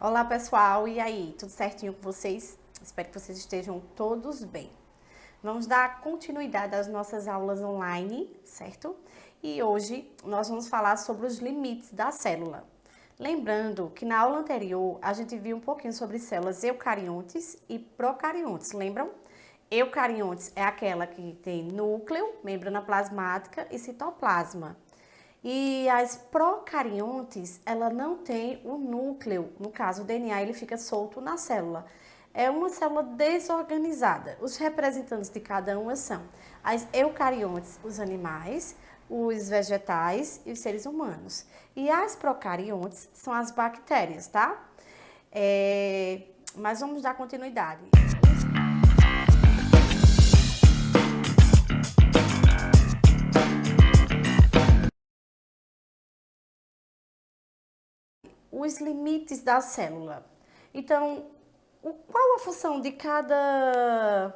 Olá pessoal, e aí, tudo certinho com vocês? Espero que vocês estejam todos bem. Vamos dar continuidade às nossas aulas online, certo? E hoje nós vamos falar sobre os limites da célula. Lembrando que na aula anterior a gente viu um pouquinho sobre células eucariontes e procariontes, lembram? Eucariontes é aquela que tem núcleo, membrana plasmática e citoplasma. E as procariontes, ela não tem o núcleo, no caso o DNA, ele fica solto na célula. É uma célula desorganizada. Os representantes de cada uma são as eucariontes, os animais, os vegetais e os seres humanos. E as procariontes são as bactérias, tá? Mas vamos dar continuidade. Os limites da célula. Então, qual a função de cada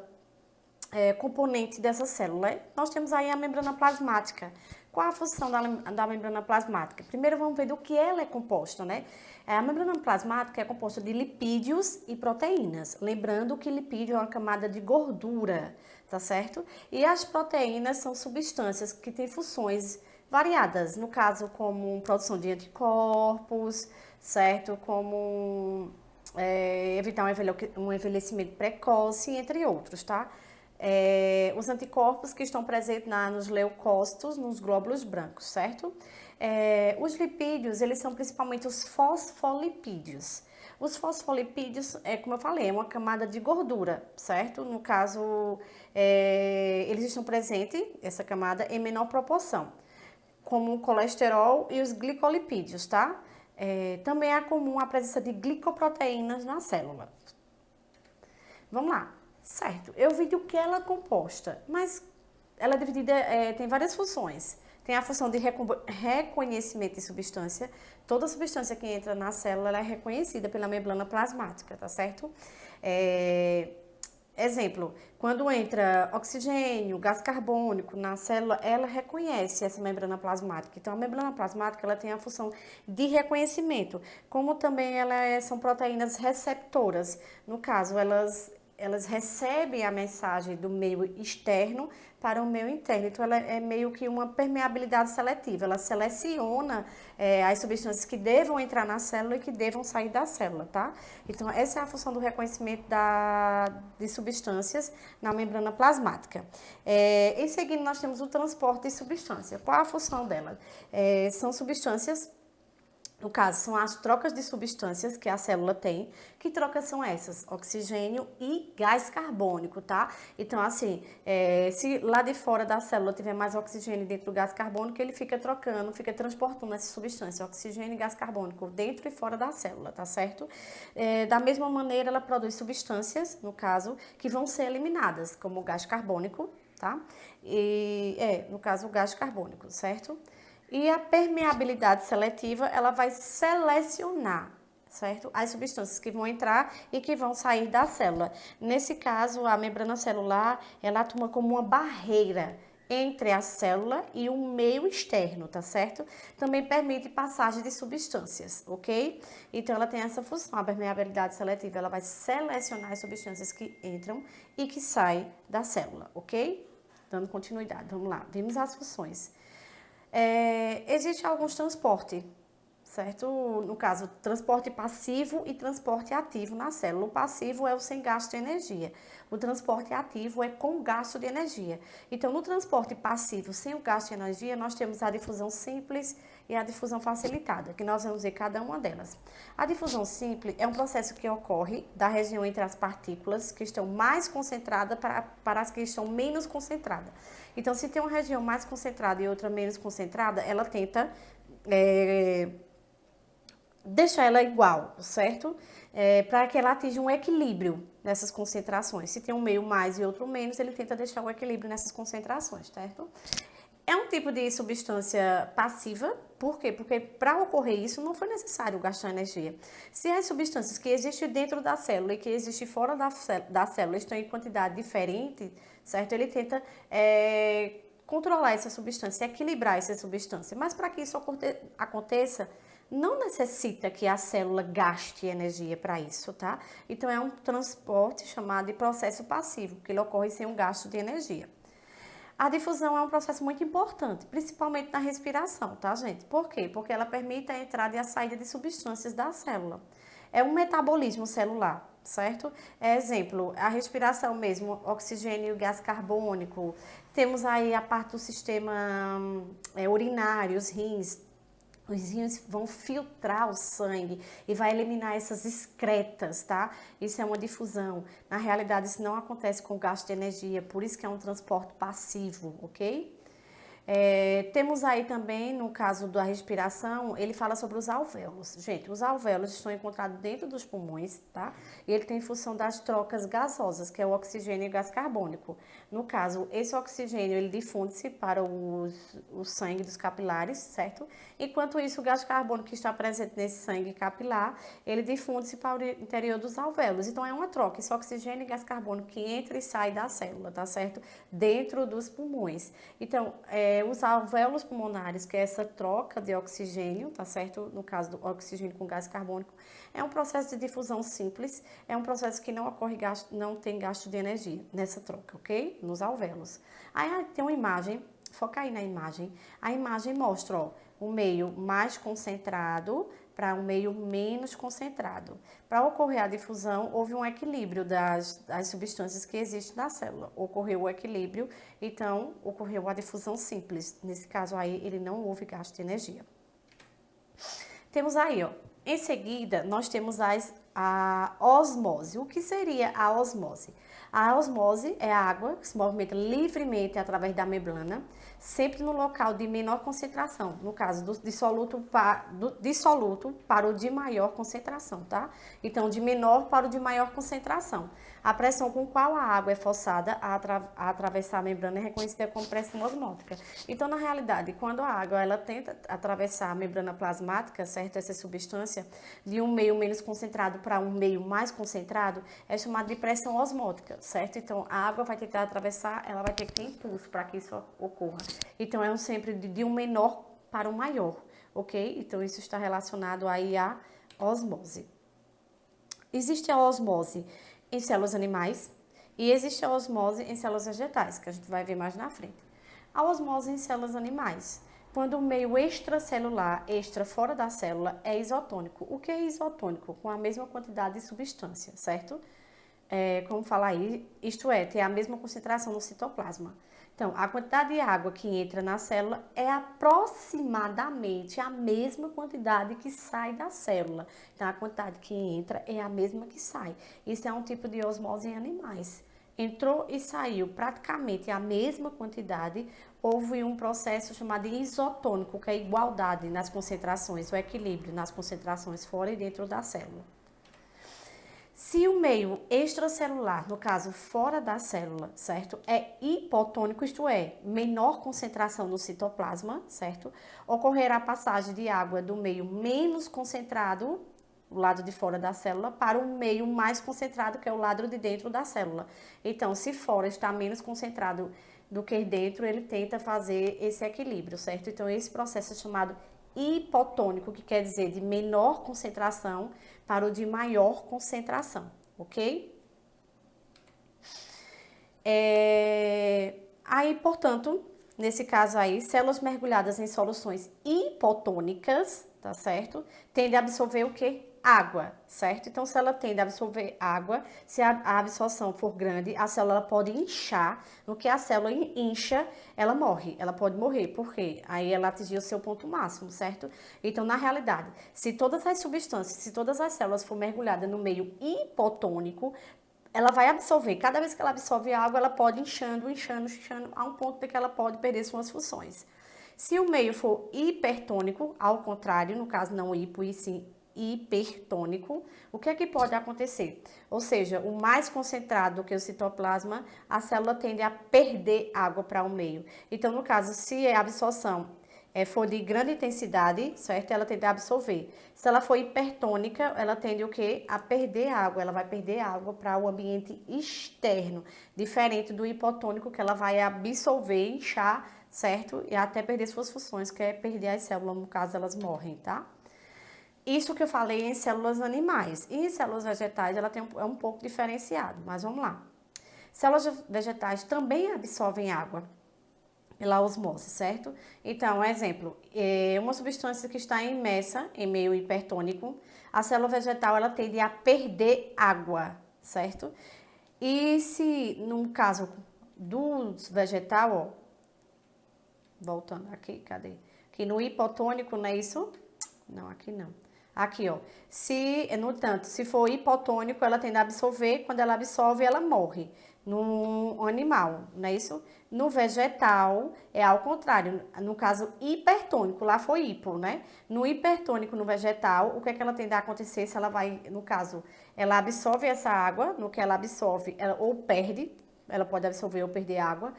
componente dessa célula? Nós temos aí a membrana plasmática. Qual a função da membrana plasmática? Primeiro vamos ver do que ela é composta, né? A membrana plasmática é composta de lipídios e proteínas. Lembrando que lipídio é uma camada de gordura, tá certo? E as proteínas são substâncias que têm funções variadas, no caso como produção de anticorpos, certo? Como evitar um envelhecimento precoce, entre outros, tá? Os anticorpos que estão presentes nos leucócitos, nos glóbulos brancos, certo? Os lipídios, eles são principalmente os fosfolipídios. Os fosfolipídios, como eu falei, é uma camada de gordura, certo? No caso, eles estão presentes, essa camada, em menor proporção, como o colesterol e os glicolipídios, tá? Também é comum a presença de glicoproteínas na célula. Vamos lá. Certo, eu vi do que ela é composta, mas ela é dividida, tem várias funções. Tem a função de reconhecimento de substância. Toda substância que entra na célula ela é reconhecida pela membrana plasmática, tá certo? Exemplo, quando entra oxigênio, gás carbônico na célula, ela reconhece essa membrana plasmática. Então, a membrana plasmática ela tem a função de reconhecimento, como também são proteínas receptoras. No caso, elas recebem a mensagem do meio externo para o meio interno. Então, ela é meio que uma permeabilidade seletiva. Ela seleciona as substâncias que devam entrar na célula e que devam sair da célula, tá? Então, essa é a função do reconhecimento de substâncias na membrana plasmática. Em seguida, nós temos o transporte de substância. Qual a função dela? São substâncias. No caso, são as trocas de substâncias que a célula tem. Que trocas são essas? Oxigênio e gás carbônico, tá? Então, assim, se lá de fora da célula tiver mais oxigênio dentro do gás carbônico, ele fica trocando, fica transportando essa substância, oxigênio e gás carbônico, dentro e fora da célula, tá certo? Da mesma maneira, ela produz substâncias, no caso, que vão ser eliminadas, como o gás carbônico, tá? No caso, o gás carbônico, certo? E a permeabilidade seletiva, ela vai selecionar, certo? As substâncias que vão entrar e que vão sair da célula. Nesse caso, a membrana celular, ela atua como uma barreira entre a célula e o meio externo, tá certo? Também permite passagem de substâncias, ok? Então, ela tem essa função, a permeabilidade seletiva, ela vai selecionar as substâncias que entram e que saem da célula, ok? Dando continuidade, vamos lá, vimos as funções. Existe alguns transportes, certo? No caso, transporte passivo e transporte ativo na célula. O passivo é o sem gasto de energia. O transporte ativo é com gasto de energia. Então, no transporte passivo sem o gasto de energia, nós temos a difusão simples e a difusão facilitada, que nós vamos ver cada uma delas. A difusão simples é um processo que ocorre da região entre as partículas que estão mais concentradas para as que estão menos concentradas. Então, se tem uma região mais concentrada e outra menos concentrada, ela tenta deixar ela igual, certo? Para que ela atinja um equilíbrio nessas concentrações. Se tem um meio mais e outro menos, ele tenta deixar o equilíbrio nessas concentrações, certo? É um tipo de substância passiva, por quê? Porque para ocorrer isso não foi necessário gastar energia. Se as substâncias que existem dentro da célula e que existem fora da célula estão em quantidade diferente, certo? Ele tenta controlar essa substância, equilibrar essa substância. Mas para que isso aconteça, não necessita que a célula gaste energia para isso, tá? Então, é um transporte chamado de processo passivo, que ele ocorre sem um gasto de energia. A difusão é um processo muito importante, principalmente na respiração, tá, gente? Por quê? Porque ela permite a entrada e a saída de substâncias da célula. É um metabolismo celular, certo? Exemplo, a respiração mesmo, oxigênio e gás carbônico. Temos aí a parte do sistema urinário, os rins. Os rins vão filtrar o sangue e vai eliminar essas excretas, tá? Isso é uma difusão. Na realidade, isso não acontece com gasto de energia, por isso que é um transporte passivo, ok? Temos aí também, no caso da respiração, ele fala sobre os alvéolos. Gente, os alvéolos estão encontrados dentro dos pulmões, tá? E ele tem função das trocas gasosas, que é o oxigênio e o gás carbônico. No caso, esse oxigênio, ele difunde-se para o sangue dos capilares, certo? Enquanto isso, o gás carbônico que está presente nesse sangue capilar, ele difunde-se para o interior dos alvéolos. Então, é uma troca, esse oxigênio e gás carbônico que entra e sai da célula, tá certo? Dentro dos pulmões. Então, os alvéolos pulmonares, que é essa troca de oxigênio, tá certo? No caso do oxigênio com gás carbônico, é um processo de difusão simples, é um processo que não ocorre gasto, não tem gasto de energia nessa troca, ok? Nos alvéolos. Aí tem uma imagem, foca aí na imagem. A imagem mostra, ó, o meio mais concentrado para um meio menos concentrado. Para ocorrer a difusão, houve um equilíbrio das substâncias que existem na célula. Ocorreu o equilíbrio, então ocorreu a difusão simples. Nesse caso aí, ele não houve gasto de energia. Temos aí, ó, em seguida, nós temos a osmose. O que seria a osmose? A osmose é a água que se movimenta livremente através da membrana, sempre no local de menor concentração, no caso do dissoluto para o de maior concentração, tá? Então, de menor para o de maior concentração. A pressão com qual a água é forçada a atravessar a membrana é reconhecida como pressão osmótica. Então, na realidade, quando a água ela tenta atravessar a membrana plasmática, certo? Essa substância, de um meio menos concentrado para um meio mais concentrado, é chamada de pressão osmótica, certo? Então, a água vai tentar atravessar, ela vai ter que ter impulso para que isso ocorra. Então, é sempre de um menor para um maior, ok? Então, isso está relacionado aí à osmose. Existe a osmose em células animais e existe a osmose em células vegetais, que a gente vai ver mais na frente. A osmose em células animais, quando o meio extracelular, fora da célula, é isotônico. O que é isotônico? Com a mesma quantidade de substância, certo? Como falar aí, isto é, ter a mesma concentração no citoplasma. Então, a quantidade de água que entra na célula é aproximadamente a mesma quantidade que sai da célula. Então, a quantidade que entra é a mesma que sai. Isso é um tipo de osmose em animais. Entrou e saiu praticamente a mesma quantidade, houve um processo chamado isotônico, que é a igualdade nas concentrações, o equilíbrio nas concentrações fora e dentro da célula. Se o meio extracelular, no caso fora da célula, certo, é hipotônico, isto é, menor concentração no citoplasma, certo, ocorrerá a passagem de água do meio menos concentrado, o lado de fora da célula, para o meio mais concentrado, que é o lado de dentro da célula. Então, se fora está menos concentrado do que dentro, ele tenta fazer esse equilíbrio, certo? Então, esse processo é chamado hipotônico, que quer dizer de menor concentração para o de maior concentração, ok? Aí, portanto, nesse caso aí, células mergulhadas em soluções hipotônicas, tá certo? Tende a absorver o quê? Água, certo? Então, se ela tende a absorver água, se a absorção for grande, a célula pode inchar. No que a célula incha, ela morre. Ela pode morrer, por quê? Aí ela atingiu o seu ponto máximo, certo? Então, na realidade, se todas as substâncias, se todas as células for mergulhadas no meio hipotônico, ela vai absorver. Cada vez que ela absorve água, ela pode inchando, a um ponto de que ela pode perder suas funções. Se o meio for hipertônico, ao contrário, no caso não hipo e sim hipertônico, o que é que pode acontecer? Ou seja, o mais concentrado do que o citoplasma, a célula tende a perder água para o meio. Então, no caso, se a absorção for de grande intensidade, certo? Ela tende a absorver. Se ela for hipertônica, ela tende o quê? A perder água. Ela vai perder água para o ambiente externo, diferente do hipotônico, que ela vai absorver, inchar, certo? E até perder suas funções, que é perder as células, no caso, elas morrem, tá? Isso que eu falei em células animais. E em células vegetais ela é um pouco diferenciado, mas vamos lá. Células vegetais também absorvem água pela osmose, certo? Então, exemplo, uma substância que está imersa em meio hipertônico, a célula vegetal ela tende a perder água, certo? E se, no caso do vegetal, ó, voltando aqui, cadê? Aqui no hipotônico, não é isso? Não, aqui não. Aqui, ó. No entanto, se for hipotônico, ela tende a absorver. Quando ela absorve, ela morre. No animal, não é isso? No vegetal, é ao contrário. No caso hipertônico, lá foi hipo, né? No hipertônico, no vegetal, o que é que ela tende a acontecer se ela vai, no caso, ela absorve essa água, no que ela absorve, ela ou perde, ela pode absorver ou perder água.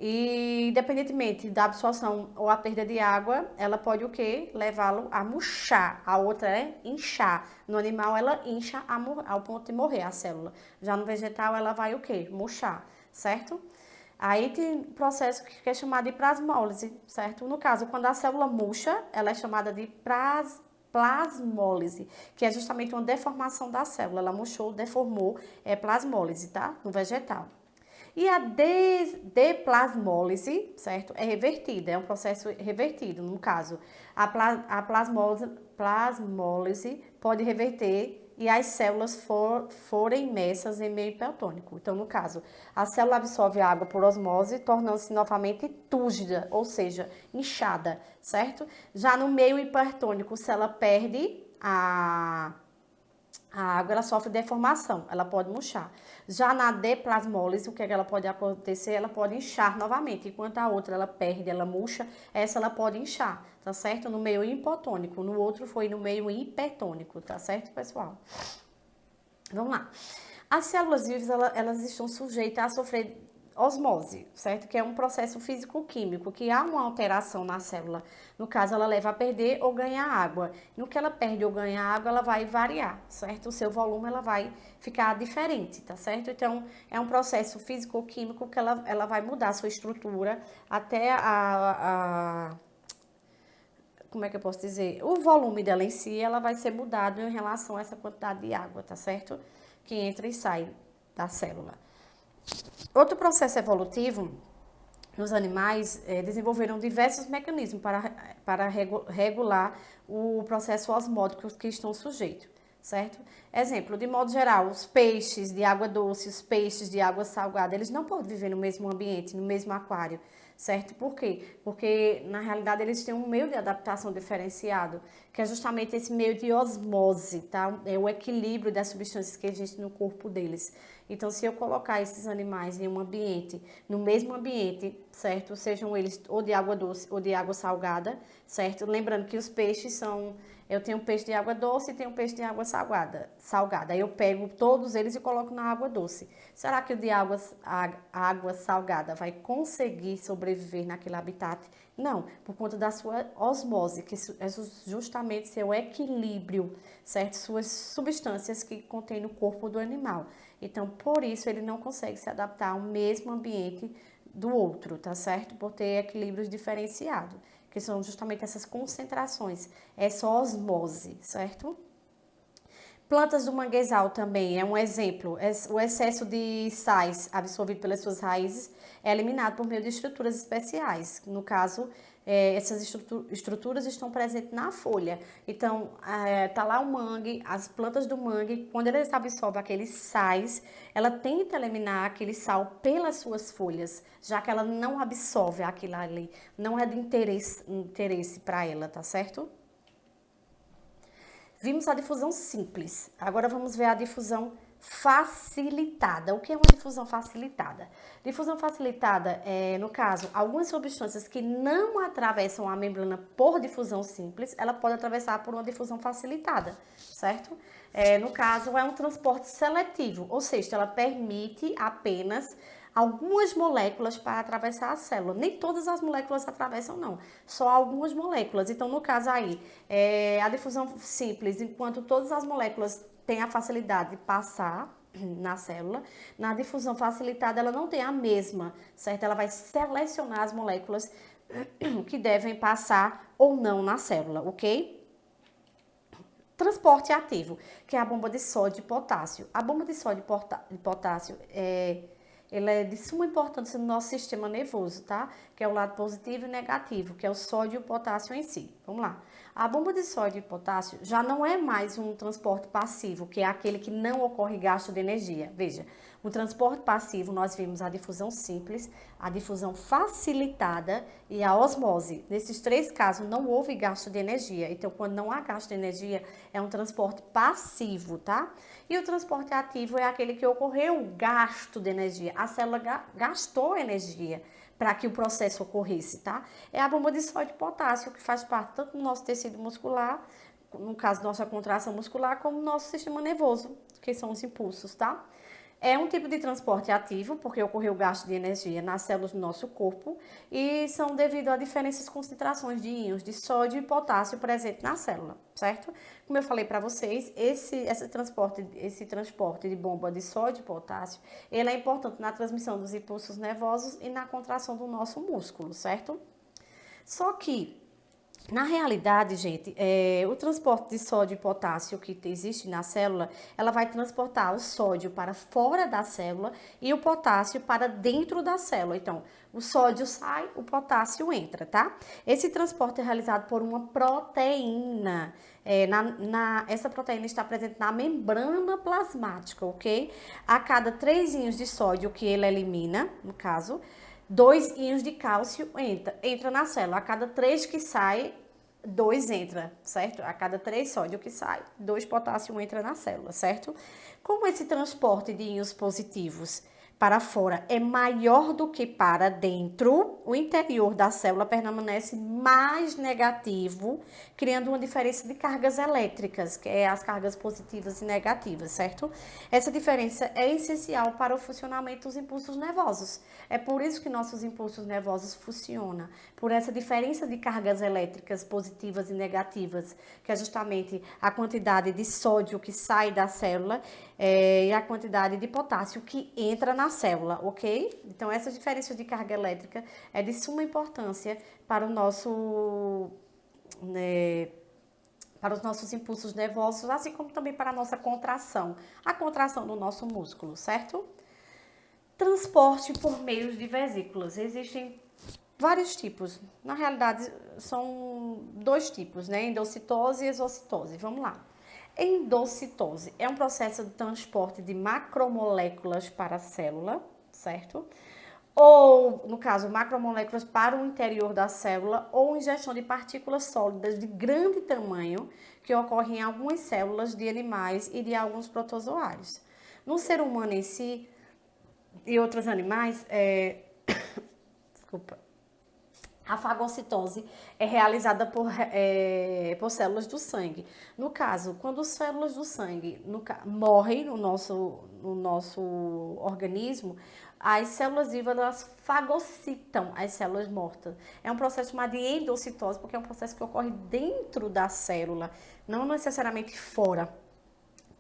E, independentemente da absorção ou a perda de água, ela pode o quê? Levá-lo a murchar. A outra é inchar. No animal, ela incha ao ponto de morrer a célula. Já no vegetal, ela vai o quê? Murchar, certo? Aí tem processo que é chamado de plasmólise, certo? No caso, quando a célula murcha, ela é chamada de plasmólise, que é justamente uma deformação da célula. Ela murchou, deformou, é plasmólise, tá? No vegetal. E a deplasmólise, certo? É revertida, é um processo revertido. No caso, a plasmólise pode reverter e as células forem imersas em meio hipertônico. Então, no caso, a célula absorve a água por osmose, tornando-se novamente túrgida, ou seja, inchada, certo? Já no meio hipertônico, se ela perde a água, ela sofre deformação, ela pode murchar. Já na deplasmólise, o que ela pode acontecer? Ela pode inchar novamente, enquanto a outra ela perde, ela murcha, essa ela pode inchar, tá certo? No meio hipotônico, no outro foi no meio hipertônico, tá certo, pessoal? Vamos lá. As células vivas, elas estão sujeitas a sofrer osmose, certo? Que é um processo físico-químico, que há uma alteração na célula. No caso, ela leva a perder ou ganhar água. No que ela perde ou ganha água, ela vai variar, certo? O seu volume, ela vai ficar diferente, tá certo? Então, é um processo físico-químico que ela vai mudar a sua estrutura até como é que eu posso dizer? O volume dela em si, ela vai ser mudado em relação a essa quantidade de água, tá certo? Que entra e sai da célula. Outro processo evolutivo nos animais desenvolveram diversos mecanismos para regular o processo osmótico que estão sujeitos, certo? Exemplo, de modo geral, os peixes de água doce, os peixes de água salgada, eles não podem viver no mesmo ambiente, no mesmo aquário, certo? Por quê? Porque, na realidade, eles têm um meio de adaptação diferenciado, que é justamente esse meio de osmose, tá? É o equilíbrio das substâncias que existem no corpo deles. Então, se eu colocar esses animais em um ambiente, no mesmo ambiente, certo? Sejam eles ou de água doce ou de água salgada, certo? Lembrando que os peixes são... Eu tenho peixe de água doce e tenho peixe de água salgada. Aí eu pego todos eles e coloco na água doce. Será que o de água salgada vai conseguir sobreviver naquele habitat? Não, por conta da sua osmose, que é justamente seu equilíbrio, certo? Suas substâncias que contém no corpo do animal. Então, por isso, ele não consegue se adaptar ao mesmo ambiente do outro, tá certo? Por ter equilíbrios diferenciados, que são justamente essas concentrações, essa osmose, certo? Plantas do manguezal também é um exemplo. O excesso de sais absorvido pelas suas raízes é eliminado por meio de estruturas especiais. No caso, essas estruturas estão presentes na folha. Então, tá lá o mangue, as plantas do mangue, quando elas absorvem aqueles sais, ela tenta eliminar aquele sal pelas suas folhas, já que ela não absorve aquilo ali, não é de interesse para ela, tá certo? Vimos a difusão simples, agora vamos ver a difusão facilitada. O que é uma difusão facilitada? Difusão facilitada é, no caso, algumas substâncias que não atravessam a membrana por difusão simples, ela pode atravessar por uma difusão facilitada, certo? No caso, é um transporte seletivo, ou seja, ela permite apenas algumas moléculas para atravessar a célula. Nem todas as moléculas atravessam, não. Só algumas moléculas. Então, no caso aí, a difusão simples, enquanto todas as moléculas têm a facilidade de passar na célula, na difusão facilitada ela não tem a mesma, certo? Ela vai selecionar as moléculas que devem passar ou não na célula, ok? transporte ativo, que é a bomba de sódio e potássio. A bomba de sódio e potássio ela é de suma importância no nosso sistema nervoso, tá? Que é o lado positivo e negativo, que é o sódio e o potássio em si. Vamos lá. A bomba de sódio e potássio já não é mais um transporte passivo, que é aquele que não ocorre gasto de energia. Veja, o transporte passivo nós vimos a difusão simples, a difusão facilitada e a osmose. Nesses três casos não houve gasto de energia. Então, quando não há gasto de energia, é um transporte passivo, tá? E o transporte ativo é aquele que ocorreu gasto de energia. A célula gastou energia para que o processo ocorresse, tá? É a bomba de sódio e potássio, que faz parte tanto do nosso tecido muscular, no caso, nossa contração muscular, como do nosso sistema nervoso, que são os impulsos, tá? É um tipo de transporte ativo, porque ocorreu gasto de energia nas células do nosso corpo e são devido a diferentes concentrações de íons de sódio e potássio presentes na célula, certo? Como eu falei para vocês, esse transporte de bomba de sódio e potássio, ele é importante na transmissão dos impulsos nervosos e na contração do nosso músculo, certo? Só que na realidade, gente, o transporte de sódio e potássio que existe na célula, ela vai transportar o sódio para fora da célula e o potássio para dentro da célula. Então, o sódio sai, o potássio entra, tá? Esse transporte é realizado por uma proteína. Essa proteína está presente na membrana plasmática, ok? A cada 3 íons de sódio que ele elimina, no caso, 2 íons de cálcio entra na célula. A cada 3 que sai, 2 entra, certo? A cada 3 sódio que sai, 2 potássio entra na célula, certo? Como esse transporte de íons positivos para fora é maior do que para dentro, o interior da célula permanece mais negativo, criando uma diferença de cargas elétricas, que é as cargas positivas e negativas, certo? Essa diferença é essencial para o funcionamento dos impulsos nervosos. É por isso que nossos impulsos nervosos funcionam, por essa diferença de cargas elétricas positivas e negativas, que é justamente a quantidade de sódio que sai da célula e a quantidade de potássio que entra na célula, ok? Então, essa diferença de carga elétrica é de suma importância para o nosso, para os nossos impulsos nervosos, assim como também para a nossa contração, a contração do nosso músculo, certo? Transporte por meio de vesículas. Existem vários tipos. Na realidade, são 2 tipos, né? Endocitose e exocitose. Vamos lá. Endocitose é um processo de transporte de macromoléculas para a célula, certo? Ou, no caso, macromoléculas para o interior da célula ou ingestão de partículas sólidas de grande tamanho que ocorrem em algumas células de animais e de alguns protozoários. No ser humano em si e outros animais, desculpa. A fagocitose é realizada por células do sangue. No caso, quando as células do sangue morrem no nosso organismo, as células vivas elas fagocitam as células mortas. É um processo chamado de endocitose, porque é um processo que ocorre dentro da célula, não necessariamente fora.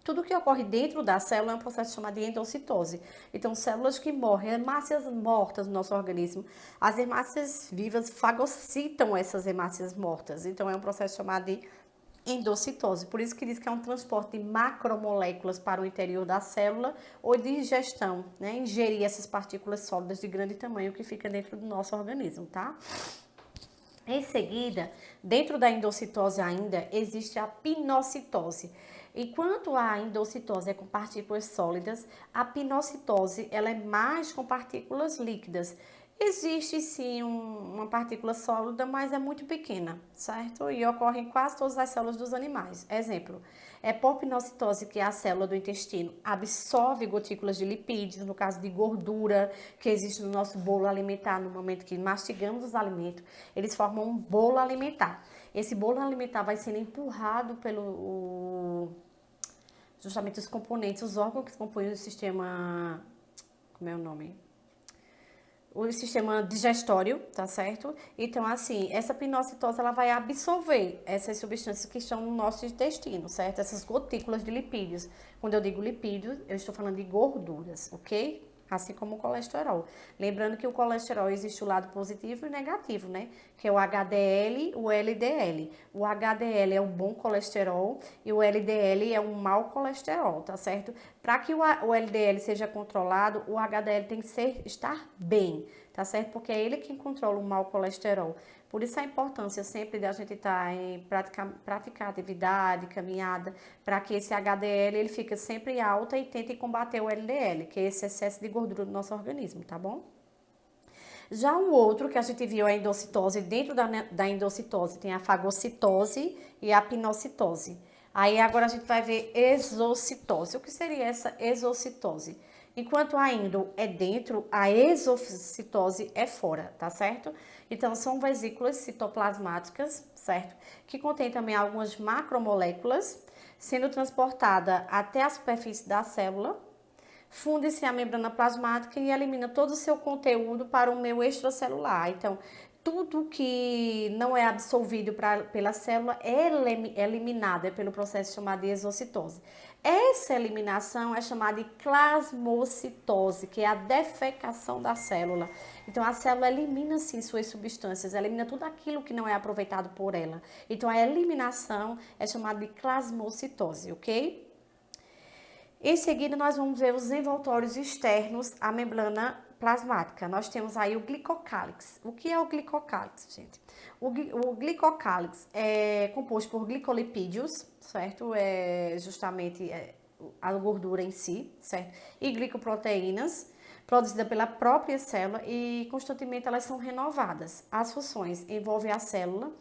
Tudo que ocorre dentro da célula é um processo chamado de endocitose. Então, células que morrem, hemácias mortas no nosso organismo, as hemácias vivas fagocitam essas hemácias mortas. Então, é um processo chamado de endocitose. Por isso que diz que é um transporte de macromoléculas para o interior da célula ou de ingestão, né? Ingerir essas partículas sólidas de grande tamanho que fica dentro do nosso organismo, tá? Em seguida, dentro da endocitose ainda, existe a pinocitose. Enquanto a endocitose é com partículas sólidas, a pinocitose ela é mais com partículas líquidas. Existe sim uma partícula sólida, mas é muito pequena, certo? E ocorre em quase todas as células dos animais. Exemplo, é por pinocitose que a célula do intestino absorve gotículas de lipídios, no caso de gordura, que existe no nosso bolo alimentar no momento que mastigamos os alimentos. Eles formam um bolo alimentar. Esse bolo alimentar vai sendo empurrado justamente os componentes, os órgãos que compõem o sistema, como é o nome? O sistema digestório, tá certo? Então, assim, essa pinocitose, ela vai absorver essas substâncias que estão no nosso intestino, certo? Essas gotículas de lipídios. Quando eu digo lipídios, eu estou falando de gorduras, ok? assim como o colesterol. Lembrando que o colesterol existe o lado positivo e negativo, né? Que é o HDL, o LDL. O HDL é o bom colesterol e o LDL é o mau colesterol, tá certo? Para que o LDL seja controlado, o HDL tem que estar bem, tá certo? Porque é ele quem controla o mau colesterol. Por isso a importância sempre da gente estar em praticar atividade, caminhada, para que esse HDL ele fique sempre alta e tente combater o LDL, que é esse excesso de gordura do nosso organismo, tá bom? Já o outro que a gente viu a endocitose, dentro da endocitose tem a fagocitose e a pinocitose. Aí agora a gente vai ver exocitose. O que seria essa exocitose? Enquanto a endo é dentro, a exocitose é fora, tá certo? Então são vesículas citoplasmáticas, certo? Que contém também algumas macromoléculas, sendo transportada até a superfície da célula, funde-se a membrana plasmática e elimina todo o seu conteúdo para o meio extracelular. Então, tudo que não é absorvido pela célula é eliminado, é pelo processo chamado de exocitose. Essa eliminação é chamada de plasmocitose, que é a defecação da célula. Então, a célula elimina, sim, suas substâncias, elimina tudo aquilo que não é aproveitado por ela. Então, a eliminação é chamada de plasmocitose, ok? Em seguida, nós vamos ver os envoltórios externos à membrana plasmática. Nós temos aí o glicocálix. O que é o glicocálix, gente? O glicocálix é composto por glicolipídios, certo? É justamente a gordura em si, certo? E glicoproteínas, produzida pela própria célula e constantemente elas são renovadas. As funções envolvem a célula,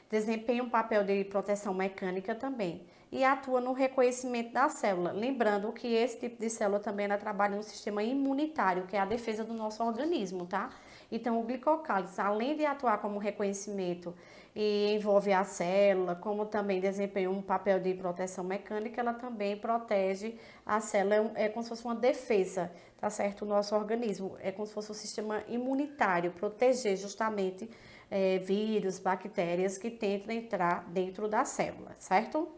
desempenham um papel de proteção mecânica também e atua no reconhecimento da célula. Lembrando que esse tipo de célula também trabalha no sistema imunitário, que é a defesa do nosso organismo, tá? Então, o glicocálise, além de atuar como reconhecimento e envolve a célula, como também desempenha um papel de proteção mecânica, ela também protege a célula, é como se fosse uma defesa, tá certo? O nosso organismo é como se fosse um sistema imunitário, proteger justamente vírus, bactérias que tentam entrar dentro da célula, certo?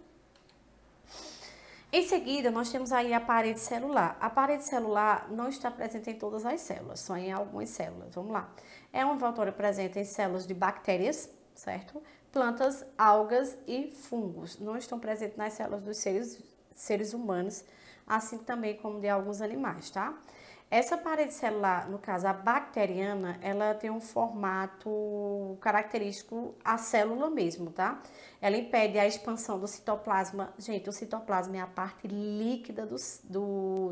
Em seguida, nós temos aí a parede celular. A parede celular não está presente em todas as células, só em algumas células. Vamos lá. É um envoltório presente em células de bactérias, certo? Plantas, algas e fungos. Não estão presentes nas células dos seres humanos, assim também como de alguns animais, tá? Essa parede celular, no caso a bacteriana, ela tem um formato característico à célula mesmo, tá? Ela impede a expansão do citoplasma. Gente, o citoplasma é a parte líquida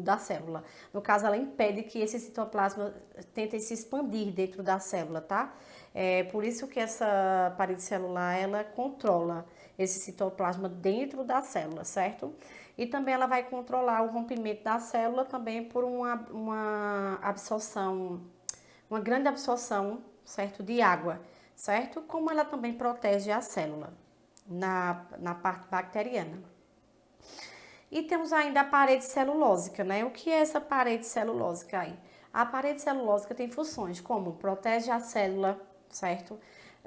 da célula. No caso, ela impede que esse citoplasma tente se expandir dentro da célula, tá? É por isso que essa parede celular, ela controla esse citoplasma dentro da célula, certo? E também ela vai controlar o rompimento da célula também por uma absorção, uma grande absorção, certo, de água, certo? Como ela também protege a célula na parte bacteriana. E temos ainda a parede celulósica, né? O que é essa parede celulósica aí? A parede celulósica tem funções como protege a célula, certo?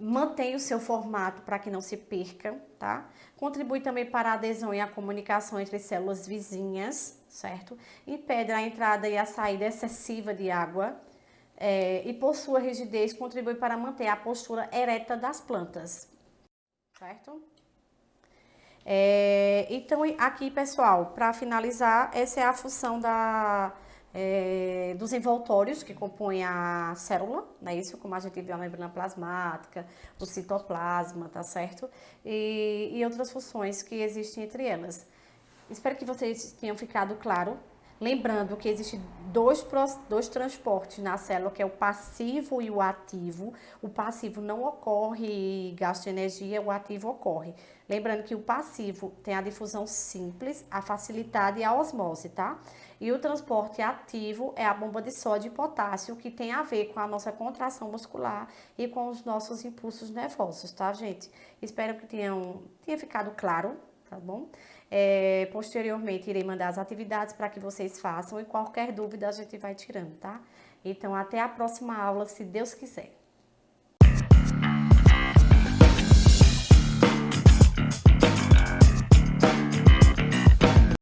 Mantém o seu formato para que não se perca, tá? Contribui também para a adesão e a comunicação entre células vizinhas, certo? Impede a entrada e a saída excessiva de água. E por sua rigidez, contribui para manter a postura ereta das plantas, certo? Então, aqui, pessoal, para finalizar, essa é a função dos envoltórios que compõem a célula, né? Isso como a gente viu a membrana plasmática, o citoplasma, tá certo? E outras funções que existem entre elas. Espero que vocês tenham ficado claro. Lembrando que existem dois transportes na célula, que é o passivo e o ativo. O passivo não ocorre gasto de energia, o ativo ocorre. Lembrando que o passivo tem a difusão simples, a facilidade e a osmose, tá? E o transporte ativo é a bomba de sódio e potássio, que tem a ver com a nossa contração muscular e com os nossos impulsos nervosos, tá, gente? Espero que tenha ficado claro, tá bom? Posteriormente, irei mandar as atividades para que vocês façam e qualquer dúvida a gente vai tirando, tá? Então, até a próxima aula, se Deus quiser.